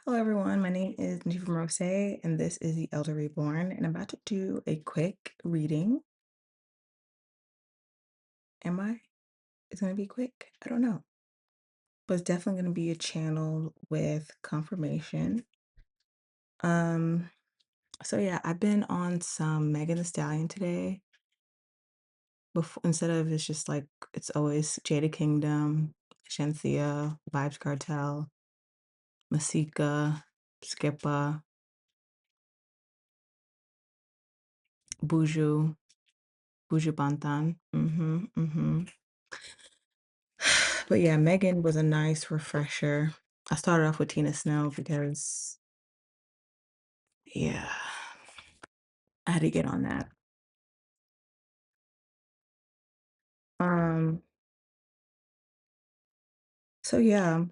Hello, everyone. My name is Nathifa Morosé, and this is the Elder Reborn. And I'm about to do a quick reading. Am I? It's going to be quick. I don't know. But it's definitely going to be a channel with confirmation. Um, so yeah, I've been on some Megan Thee Stallion today. Before instead of it's just like it's always Jada Kingdom, Shansia, Vibes Cartel, Masika, Skippa, Buju, Buju Bantan. But yeah, Megan was a nice refresher. I started off with Tina Snow because, yeah, I had to get on that. Um, so yeah,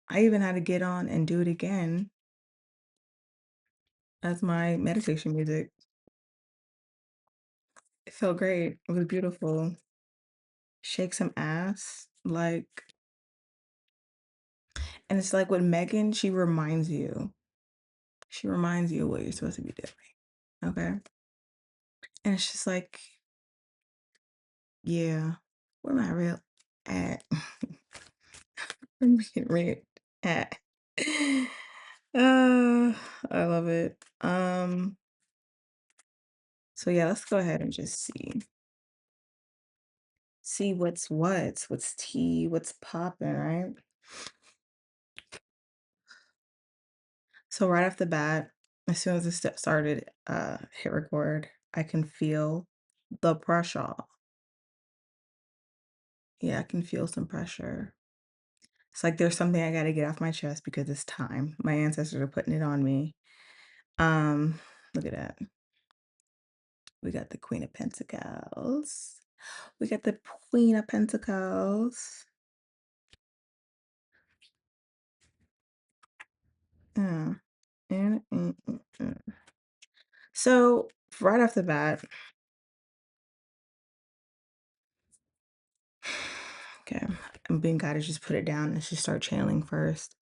I even had to get on and do it again as my meditation music. It felt great. It was beautiful. Shake some ass. And it's like with Megan, she reminds you. She reminds you of what you're supposed to be doing. Okay. And it's just like, yeah, where am I real at? I'm being read at. Uh, I love it. So yeah, let's go ahead and just see what's tea, what's popping, right? So right off the bat, as soon as the step started, hit record, I can feel the pressure. Yeah, I can feel some pressure. It's like there's something I gotta get off my chest because it's time. My ancestors are putting it on me. Um, Look at that. We got the Queen of Pentacles. We got the Queen of Pentacles. Uh, and. So right off the bat, okay, I'm being guided. Just put it down and just start channeling first.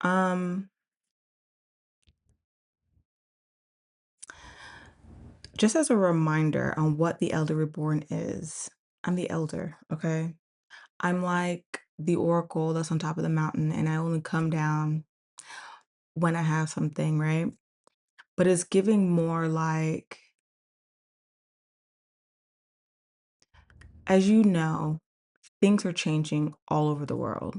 Just as a reminder on what the Elder Reborn is, I'm the Elder. Okay, I'm like the oracle that's on top of the mountain, and I only come down when I have something, right? But it's giving more like, as you know, things are changing all over the world,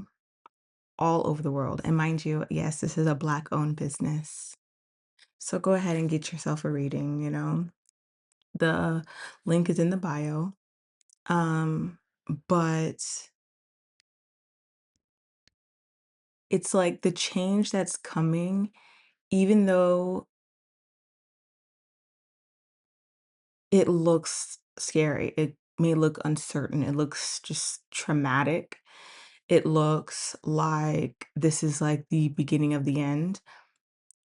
all over the world. And mind you, yes, this is a Black owned business. So go ahead and get yourself a reading. The link is in the bio. Um, but it's like the change that's coming, even though it looks scary, it may look uncertain, it looks just traumatic. It looks like this is like the beginning of the end.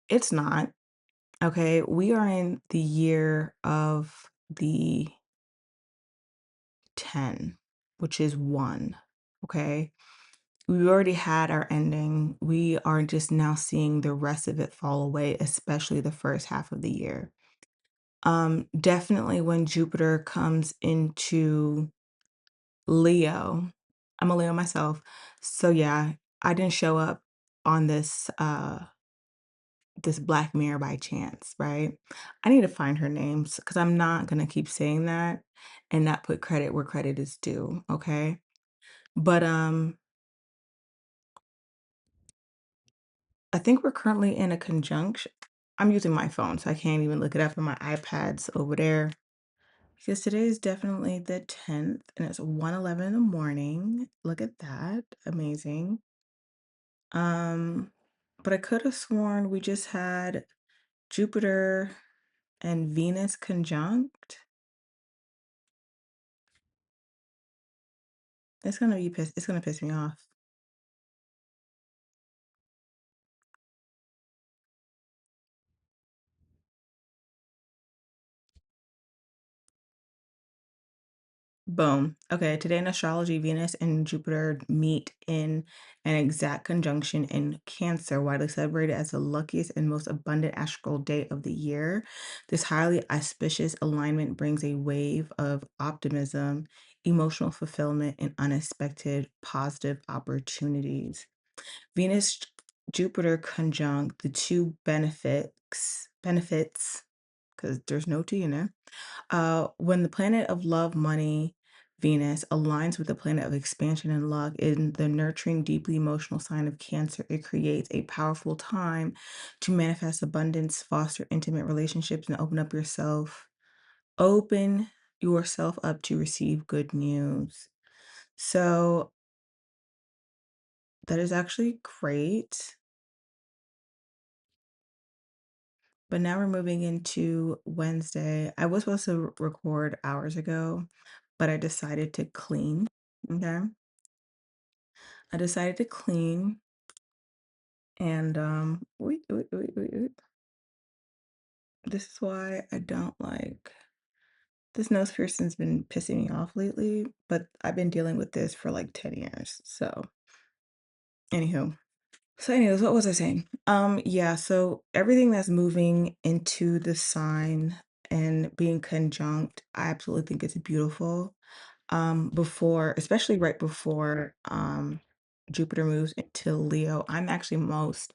It's not. Okay, we are in the year of the 10, which is 1. Okay, we already had our ending. We are just now seeing the rest of it fall away, especially the first half of the year. Definitely when Jupiter comes into Leo, I'm a Leo myself. So yeah, I didn't show up on this Black Mirror by chance, right? I need to find her names because I'm not gonna keep saying that and not put credit where credit is due, okay? But I think we're currently in a conjunction. I'm using my phone, so I can't even look it up, on my iPad's over there because today is definitely the 10th and it's 1:11 in the morning. Look at that. Amazing. Um, but I could have sworn we just had Jupiter and Venus conjunct. It's gonna piss me off. Boom. Okay, today in astrology, Venus and Jupiter meet in an exact conjunction in Cancer, widely celebrated as the luckiest and most abundant astral day of the year. This highly auspicious alignment brings a wave of optimism, emotional fulfillment, and unexpected positive opportunities. Venus Jupiter conjunct the two benefits because there's no T in there. When the planet of love, money, Venus aligns with the planet of expansion and luck in the nurturing, deeply emotional sign of Cancer, it creates a powerful time to manifest abundance, foster intimate relationships, and open yourself up to receive good news. So that is actually great. But now we're moving into Wednesday. I was supposed to record hours ago, but I decided to clean. Okay. I decided to clean and this is why I don't like this nose piercing's been pissing me off lately, but I've been dealing with this for like 10 years. So anywho. So anyways, what was I saying? Yeah, so everything that's moving into the sign and being conjunct, I absolutely think it's beautiful. Before, especially right before Jupiter moves into Leo, I'm actually most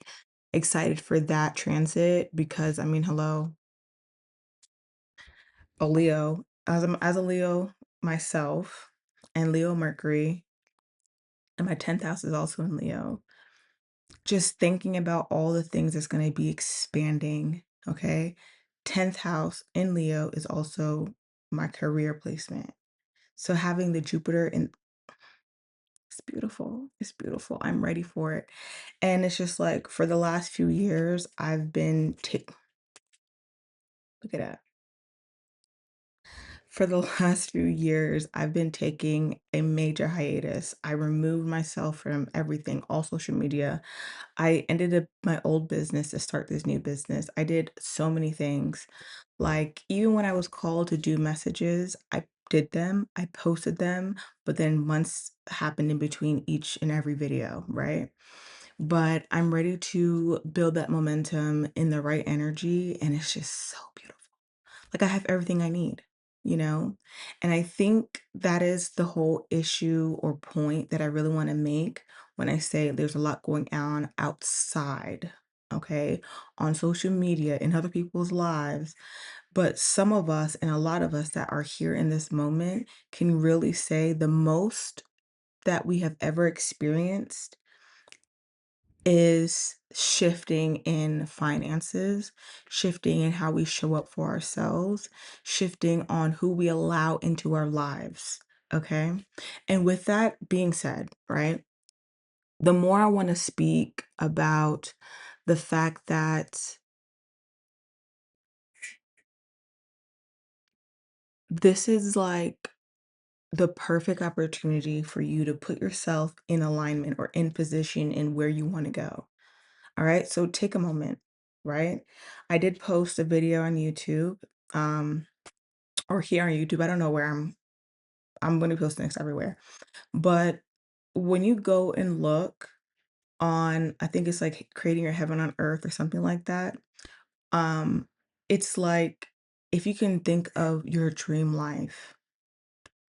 excited for that transit because I mean, hello, a Leo, as a Leo myself, and Leo Mercury, and my 10th house is also in Leo. Just thinking about all the things that's going to be expanding, okay? 10th house in Leo is also my career placement. So having the Jupiter in it's beautiful. It's beautiful. I'm ready for it. And it's just like for the last few years, I've been look at that. For the last few years, I've been taking a major hiatus. I removed myself from everything, all social media. I ended up my old business to start this new business. I did so many things. Like, even when I was called to do messages, I did them, I posted them, but then months happened in between each and every video, right? But I'm ready to build that momentum in the right energy, and it's just so beautiful. Like, I have everything I need, you know? And I think that is the whole issue or point that I really want to make when I say there's a lot going on outside, okay, on social media, in other people's lives. But some of us and a lot of us that are here in this moment can really say the most that we have ever experienced is shifting in finances, shifting in how we show up for ourselves, shifting on who we allow into our lives. Okay. And with that being said, right, the more I want to speak about the fact that this is like the perfect opportunity for you to put yourself in alignment or in position in where you want to go. All right, so take a moment, right? I did post a video on YouTube, um, or here on YouTube. I don't know where I'm going to post next everywhere. But when you go and look on, I think it's like creating your heaven on earth or something like that. Um, it's like if you can think of your dream life,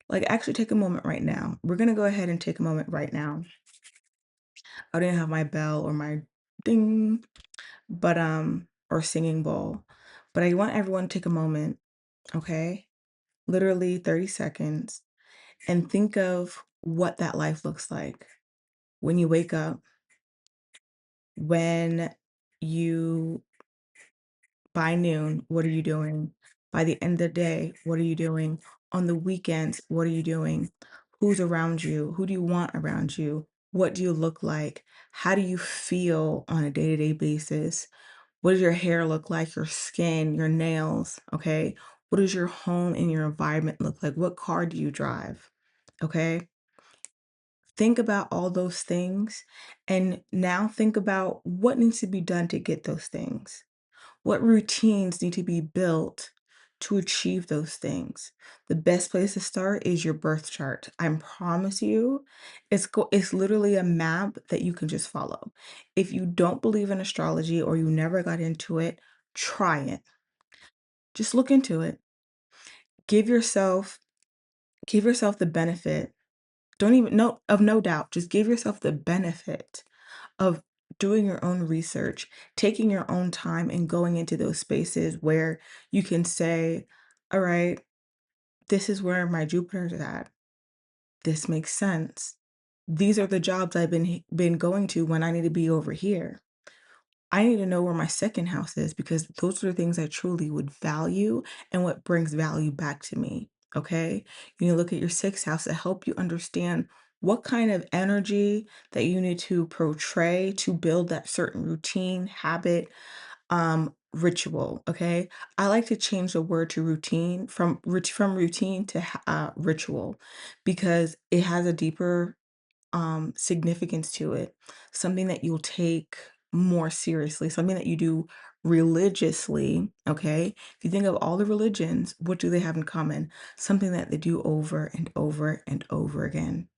like actually take a moment right now. We're gonna go ahead and take a moment right now. I didn't have my bell or my ding, but or singing bowl. But I want everyone to take a moment, okay? Literally 30 seconds and think of what that life looks like. When you wake up, when you by noon, what are you doing? By the end of the day, what are you doing? On the weekends, what are you doing? Who's around you? Who do you want around you? What do you look like? How do you feel on a day-to-day basis? What does your hair look like? Your skin, your nails, okay? What does your home and your environment look like? What car do you drive? Okay? Think about all those things and now think about what needs to be done to get those things. What routines need to be built to achieve those things. The best place to start is your birth chart. I promise you, it's literally a map that you can just follow. If you don't believe in astrology or you never got into it, try it. Just look into it. Give yourself give yourself the benefit. Don't even know of no doubt. Just give yourself the benefit of doing your own research, taking your own time and going into those spaces where you can say, all right, this is where my Jupiter's at. This makes sense. These are the jobs I've been going to when I need to be over here. I need to know where my second house is because those are the things I truly would value and what brings value back to me. Okay. You need to look at your sixth house to help you understand what kind of energy that you need to portray to build that certain routine, habit, ritual. Okay. I like to change the word to routine from routine to ritual because it has a deeper significance to it, something that you'll take more seriously, something that you do religiously, okay? If you think of all the religions, what do they have in common? Something that they do over and over and over again.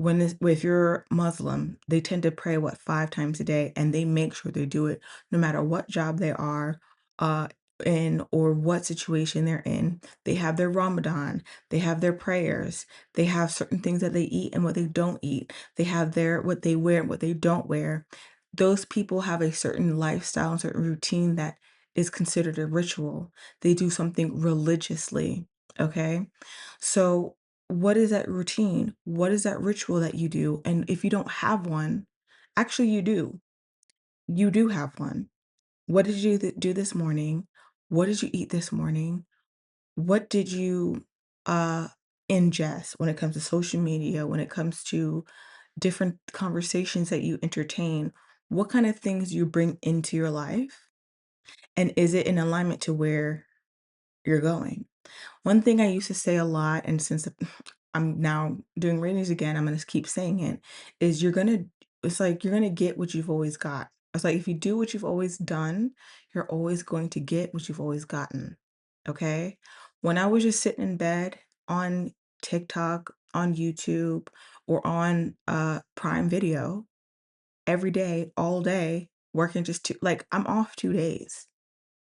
If you're Muslim, they tend to pray what 5 times a day, and they make sure they do it no matter what job they are uh, in or what situation they're in. They have their Ramadan, they have their prayers, they have certain things that they eat and what they don't eat. They have their what they wear and what they don't wear. Those people have a certain lifestyle and certain routine that is considered a ritual. They do something religiously. Okay. So what is that routine? What is that ritual that you do? And if you don't have one, actually you do. You do have one. What did you do this morning? What did you eat this morning? What did you uh ingest when it comes to social media, when it comes to different conversations that you entertain? What kind of things you bring into your life? And is it in alignment to where you're going? One thing I used to say a lot, and since I'm now doing readings again, I'm gonna keep saying it, is it's like you're gonna get what you've always got. It's like if you do what you've always done, you're always going to get what you've always gotten. Okay? When I was just sitting in bed on TikTok, on YouTube, or on Prime Video every day, all day, working just like I'm off 2 days,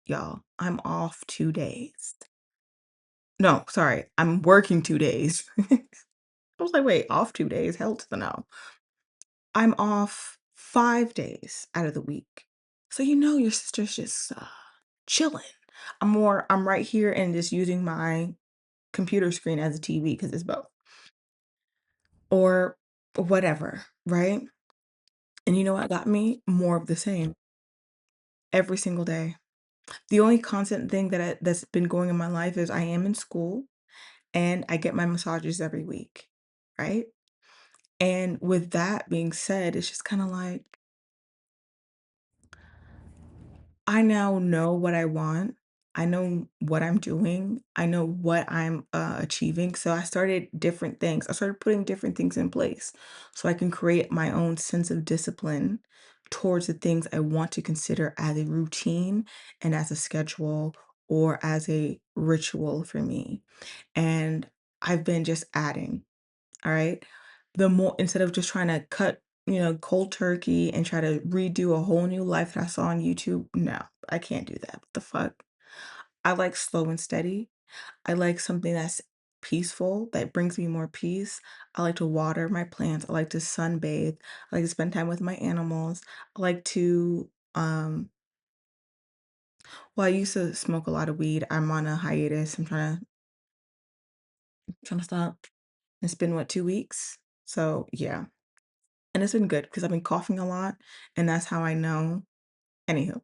y'all. I'm off 2 days. No, sorry, I'm working 2 days. I was like, "Wait, off 2 days? Hell to the no." I'm off 5 days out of the week. So, your sister's just, chilling. I'm right here and just using my computer screen as a TV because it's both, or whatever, right? And you know what got me? More of the same every single day. The only constant thing that's been going in my life is I am in school and I get my massages every week, right? And with that being said, it's just kinda like, I now know what I want. I know what I'm doing. I know what I'm, achieving, so I started different things. I started putting different things in place so I can create my own sense of discipline towards the things I want to consider as a routine and as a schedule or as a ritual for me, and I've been just adding. All right. The more instead of just trying to cut, cold turkey and try to redo a whole new life that I saw on YouTube, no, I can't do that. What the fuck? I like slow and steady. I like something that's peaceful, that brings me more peace. I like to water my plants. I like to sunbathe. I like to spend time with my animals. I like to, well, I used to smoke a lot of weed. I'm on a hiatus. I'm trying to stop. It's been what, 2 weeks? So yeah. And it's been good because I've been coughing a lot, and that's how I know. Anywho,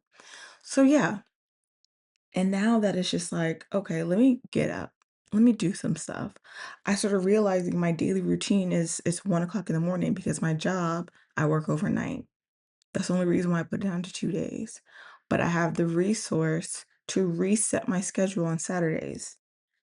so yeah, and now that it's just like, okay, let me get up, let me do some stuff. I started realizing my daily routine is it's 1 o'clock in the morning because my job, I work overnight. That's the only reason why I put it down to 2 days. But I have the resource to reset my schedule on Saturdays.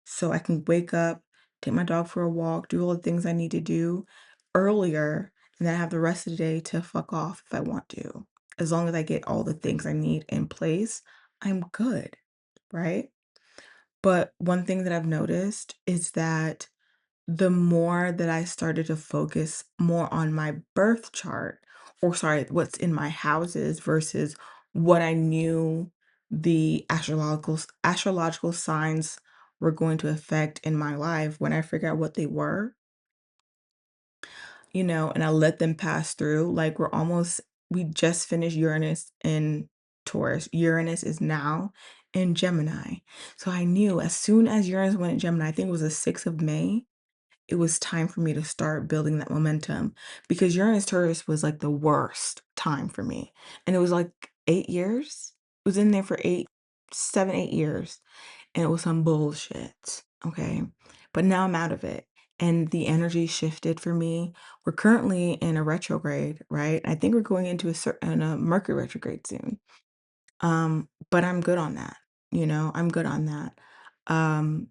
So I can wake up, take my dog for a walk, do all the things I need to do earlier, and then I have the rest of the day to fuck off if I want to. As long as I get all the things I need in place, I'm good, right? But one thing that I've noticed is that the more that I started to focus more on my birth chart, or sorry, what's in my houses versus what I knew the astrological signs were going to affect in my life, when I figured out what they were, and I let them pass through. Like we just finished Uranus in Taurus. Uranus is now in Gemini. So I knew as soon as Uranus went in Gemini, I think it was the 6th of May, it was time for me to start building that momentum, because Uranus Taurus was like the worst time for me. And it was like 8 years. It was in there for 7, 8 years. And it was some bullshit. Okay. But now I'm out of it. And the energy shifted for me. We're currently in a retrograde, right? I think we're going into a Mercury retrograde soon. But I'm good on that. I'm good on that. Um,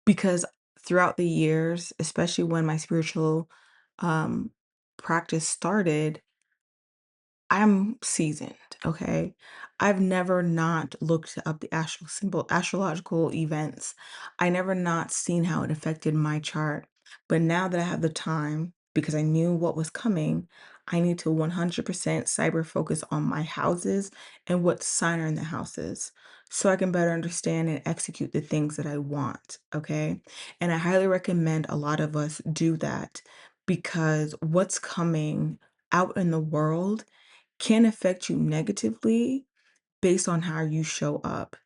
because throughout the years, especially when my spiritual um practice started, I'm seasoned, okay? I've never not looked up the astrological events. I never not seen how it affected my chart. But now that I have the time, because I knew what was coming, I need to 100% cyber focus on my houses and what sign are in the houses so I can better understand and execute the things that I want, okay? And I highly recommend a lot of us do that, because what's coming out in the world can affect you negatively based on how you show up.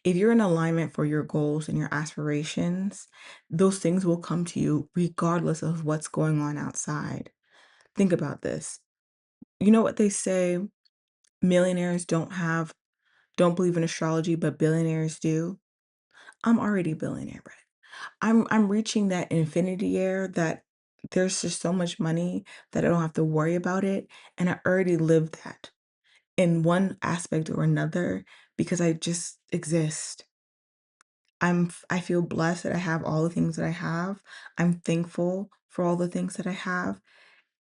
If you're in alignment for your goals and your aspirations, those things will come to you regardless of what's going on outside. Think about this. You know what they say, millionaires don't believe in astrology, but billionaires do. I'm already a billionaire, right? I'm reaching that infinity air that there's just so much money that I don't have to worry about it, and I already live that in one aspect or another, because I just exist. I feel blessed that I have all the things that I have. I'm thankful for all the things that I have,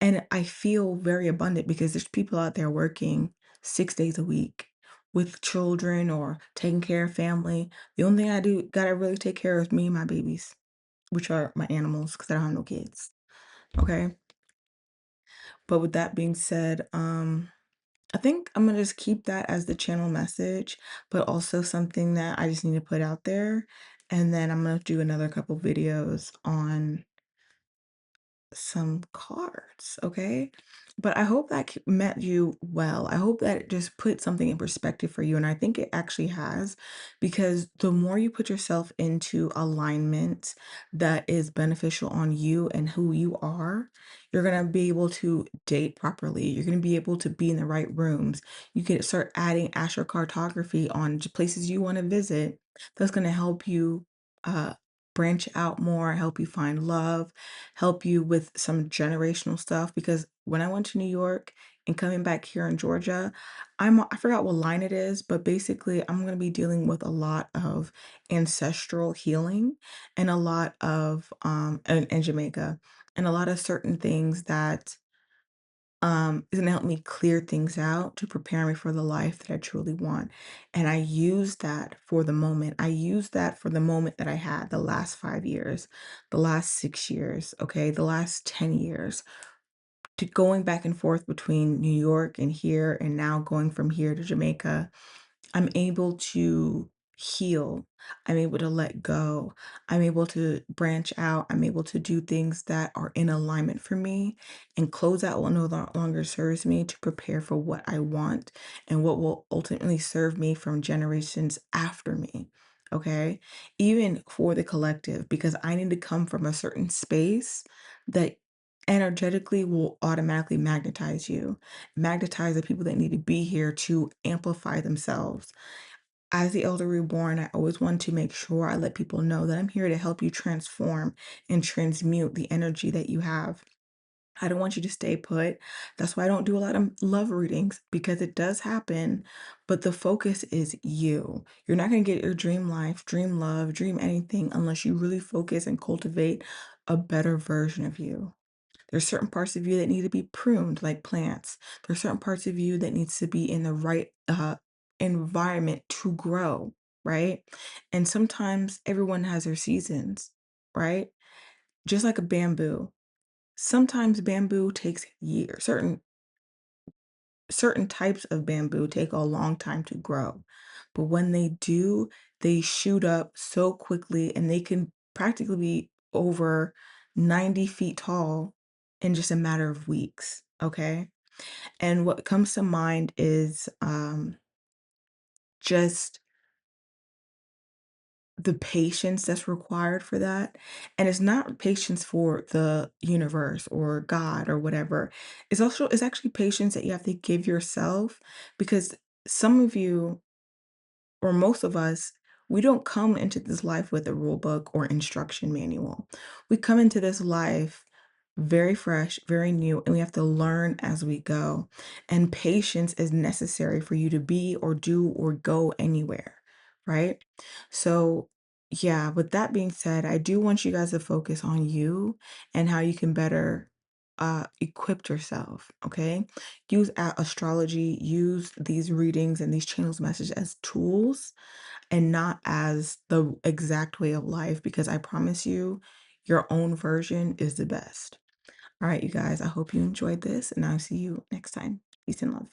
and I feel very abundant because there's people out there working 6 days a week with children or taking care of family. The only thing I do gotta really take care of is me and my babies, which are my animals, because I don't have no kids. Okay. But with that being said, I think I'm gonna just keep that as the channel message, but also something that I just need to put out there. And then I'm gonna do another couple videos on some cards, okay? But I hope that met you well. I hope that it just put something in perspective for you. And I think it actually has, because the more you put yourself into alignment that is beneficial on you and who you are, you're going to be able to date properly. You're going to be able to be in the right rooms. You can start adding astrocartography on places you want to visit. That's going to help you uh, branch out more, help you find love, help you with some generational stuff, because when I went to New York and coming back here in Georgia, I forgot what line it is, but basically I'm going to be dealing with a lot of ancestral healing and a lot of and Jamaica, and a lot of certain things that is gonna help me clear things out to prepare me for the life that I truly want. And I use that for the moment. I use that for the moment that I had the last 5 years, the last 6 years, okay, the last 10 years, to going back and forth between New York and here, and now going from here to Jamaica. I'm able to heal. I'm able to let go. I'm able to branch out. I'm able to do things that are in alignment for me and close out what no longer serves me to prepare for what I want and what will ultimately serve me from generations after me. Okay. Even for the collective, because I need to come from a certain space that energetically will automatically magnetize the people that need to be here to amplify themselves. As the Elder Reborn, I always want to make sure I let people know that I'm here to help you transform and transmute the energy that you have. I don't want you to stay put. That's why I don't do a lot of love readings, because it does happen, but the focus is you. You're not going to get your dream life, dream love, dream anything unless you really focus and cultivate a better version of you. There's certain parts of you that need to be pruned like plants. There's certain parts of you that needs to be in the right environment to grow. right? And sometimes everyone has their seasons, right? Just like a bamboo. Sometimes bamboo takes years. Certain types of bamboo take a long time to grow. But when they do, they shoot up so quickly and they can practically be over 90 feet tall in just a matter of weeks. Okay. And what comes to mind is just the patience that's required for that. And it's not patience for the universe or God or whatever. It's actually patience that you have to give yourself, because some of you, or most of us, we don't come into this life with a rule book or instruction manual. We come into this life very fresh, very new, and we have to learn as we go. And patience is necessary for you to be or do or go anywhere, right? So, yeah, with that being said, I do want you guys to focus on you and how you can better equip yourself, okay? Use astrology, use these readings and these channels message as tools and not as the exact way of life, because I promise you, your own version is the best. All right, you guys, I hope you enjoyed this, and I'll see you next time. Peace and love.